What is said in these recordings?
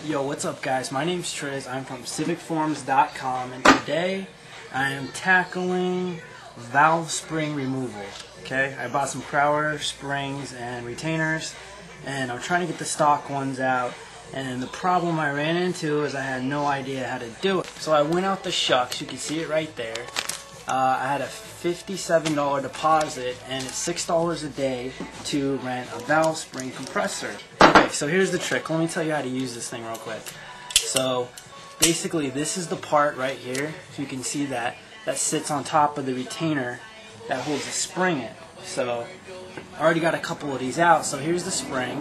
Yo, what's up guys? My name's Triz. I'm from civicforums.com and today I am tackling valve spring removal. Okay, I bought some Crowder springs and retainers and I'm trying to get the stock ones out, and the problem I ran into is I had no idea how to do it. So I went out the shucks, you can see it right there. I had a $57 deposit and it's $6 a day to rent a valve spring compressor. Okay, so here's the trick. Let me tell you how to use this thing real quick. So basically this is the part right here, if you can see that sits on top of the retainer that holds the spring in. So I already got a couple of these out. So here's the spring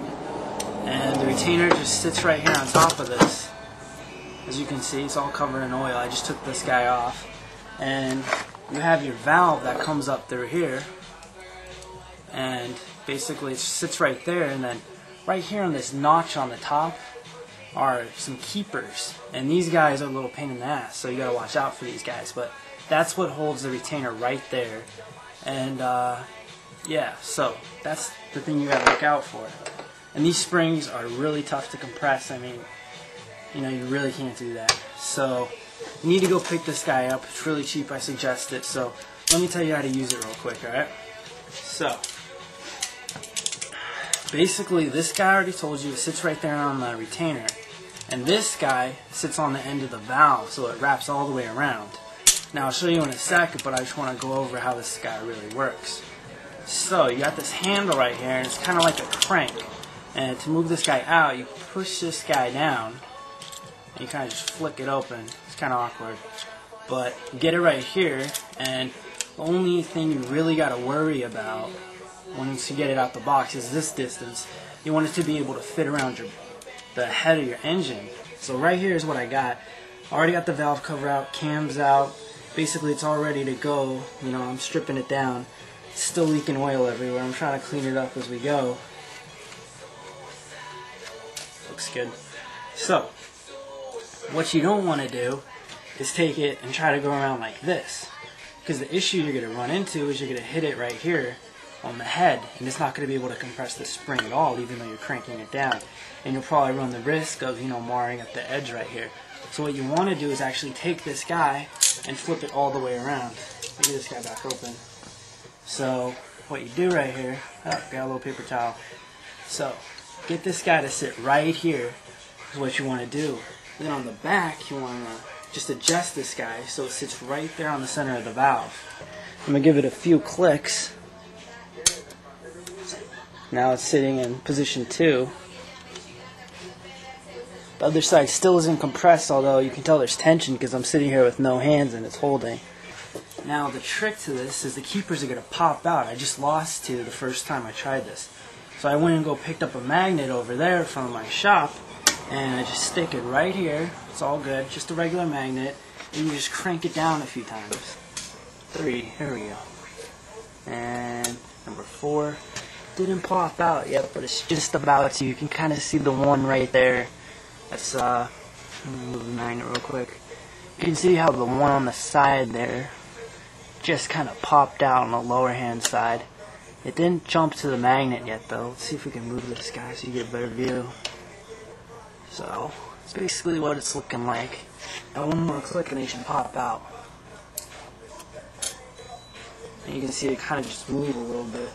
and the retainer just sits right here on top of this. As you can see, it's all covered in oil. I just took this guy off, and you have your valve that comes up through here, and basically it sits right there, and then right here on this notch on the top are some keepers, and these guys are a little pain in the ass, so you gotta watch out for these guys, but that's what holds the retainer right there. And yeah, so that's the thing you gotta look out for. And these springs are really tough to compress. I mean, you know, you really can't do that. So you need to go pick this guy up. It's really cheap, I suggest it. So let me tell you how to use it real quick, alright? So basically this guy I already told you, it sits right there on the retainer. And this guy sits on the end of the valve, so it wraps all the way around. Now I'll show you in a second, but I just want to go over how this guy really works. So you got this handle right here, and it's kind of like a crank. And to move this guy out, you push this guy down, and you kind of just flick it open. It's kind of awkward, but you get it right here, and the only thing you really got to worry about once you get it out the box is this distance. You want it to be able to fit around the head of your engine. So right here is what I got. I already got the valve cover out, cams out. Basically it's all ready to go. You know, I'm stripping it down. It's still leaking oil everywhere. I'm trying to clean it up as we go. Looks good. So what you don't want to do is take it and try to go around like this, because the issue you're going to run into is you're going to hit it right here on the head, and it's not going to be able to compress the spring at all, even though you're cranking it down, and you'll probably run the risk of, you know, marring up the edge right here. So what you want to do is actually take this guy and flip it all the way around. Get this guy back open. So what you do right here, got a little paper towel. So get this guy to sit right here is what you want to do. Then on the back, you want to just adjust this guy so it sits right there on the center of the valve. I'm going to give it a few clicks. Now it's sitting in position 2. The other side still isn't compressed, although you can tell there's tension because I'm sitting here with no hands and it's holding. Now the trick to this is the keepers are going to pop out. I just lost 2 the first time I tried this. So I went and picked up a magnet over there from my shop, and I just stick it right here. It's all good, just a regular magnet, and you just crank it down a few times. 3, here we go. And number 4. Didn't pop out yet, but it's just about to. You can kind of see the one right there. That's let me move the magnet real quick. You can see how the one on the side there just kind of popped out on the lower hand side. It didn't jump to the magnet yet though. Let's see if we can move this guy so you get a better view. So it's basically what it's looking like. Now one more click and it should pop out. And you can see it kind of just move a little bit.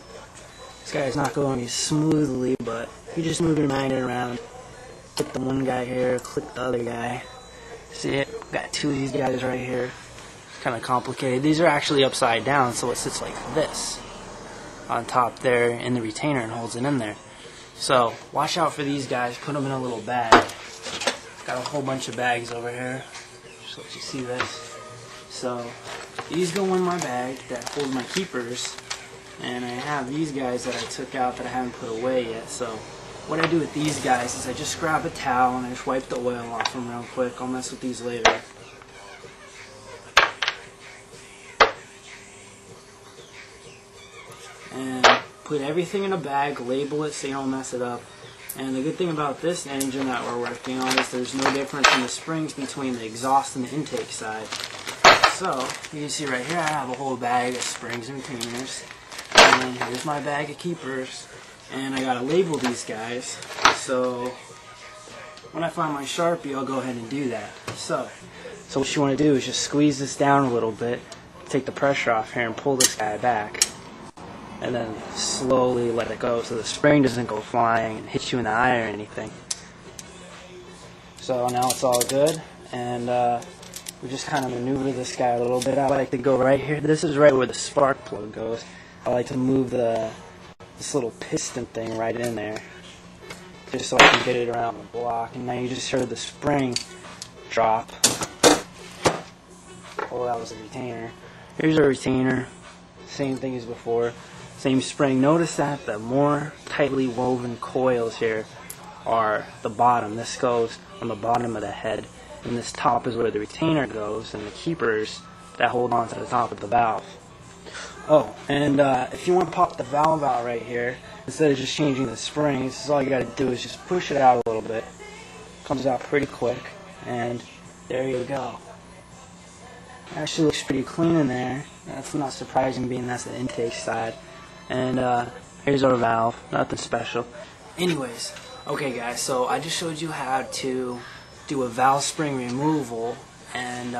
This guy's not going as smoothly, but you just move your magnet around. Click the one guy here, click the other guy. See it? Got 2 of these guys right here. It's kind of complicated. These are actually upside down, so it sits like this on top there in the retainer and holds it in there. So watch out for these guys. Put them in a little bag. Got a whole bunch of bags over here. Just let you see this. So these go in my bag that hold my keepers, and I have these guys that I took out that I haven't put away yet. So what I do with these guys is I just grab a towel and I just wipe the oil off them real quick. I'll mess with these later. And put everything in a bag, label it so you don't mess it up. And the good thing about this engine that we're working on is there's no difference in the springs between the exhaust and the intake side. So you can see right here I have a whole bag of springs and retainers. And here's my bag of keepers. And I gotta label these guys. So when I find my Sharpie, I'll go ahead and do that. So what you want to do is just squeeze this down a little bit, take the pressure off here, and pull this guy back. And then slowly let it go so the spring doesn't go flying and hit you in the eye or anything. So now it's all good, and we just kind of maneuver this guy a little bit. I like to go right here. This is right where the spark plug goes. I like to move this little piston thing right in there, just so I can get it around the block. And now you just heard the spring drop. Oh, that was a retainer. Here's a retainer. Same thing as before. Same spring. Notice that the more tightly woven coils here are the bottom. This goes on the bottom of the head, and this top is where the retainer goes, and the keepers that hold on to the top of the valve. Oh, and if you want to pop the valve out right here, instead of just changing the springs, all you got to do is just push it out a little bit. Comes out pretty quick, and there you go. Actually looks pretty clean in there. That's not surprising, being that's the intake side. And here's our valve. Nothing special. Anyways, okay guys, so I just showed you how to do a valve spring removal, and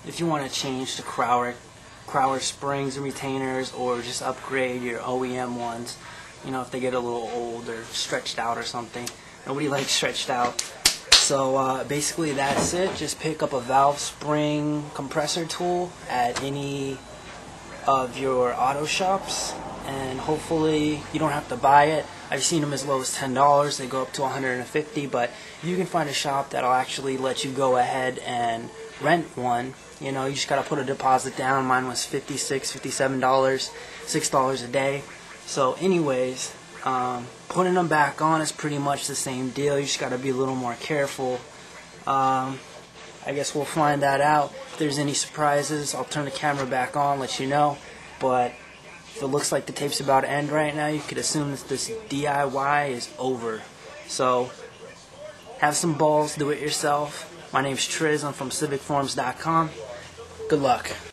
if you want to change to Crowler springs and retainers, or just upgrade your OEM ones, you know, if they get a little old or stretched out or something. Nobody likes stretched out. So basically that's it. Just pick up a valve spring compressor tool at any of your auto shops, and hopefully you don't have to buy it. I've seen them as low as $10. They go up to $150, but you can find a shop that'll actually let you go ahead and rent one. You know, you just gotta put a deposit down. Mine was $56, $57, $6 a day. So anyways, putting them back on is pretty much the same deal. You just gotta be a little more careful. I guess we'll find that out. If there's any surprises, I'll turn the camera back on, let you know. But if it looks like the tape's about to end right now, you could assume that this DIY is over. So have some balls, do it yourself. My name's Triz, I'm from civicforms.com. Good luck.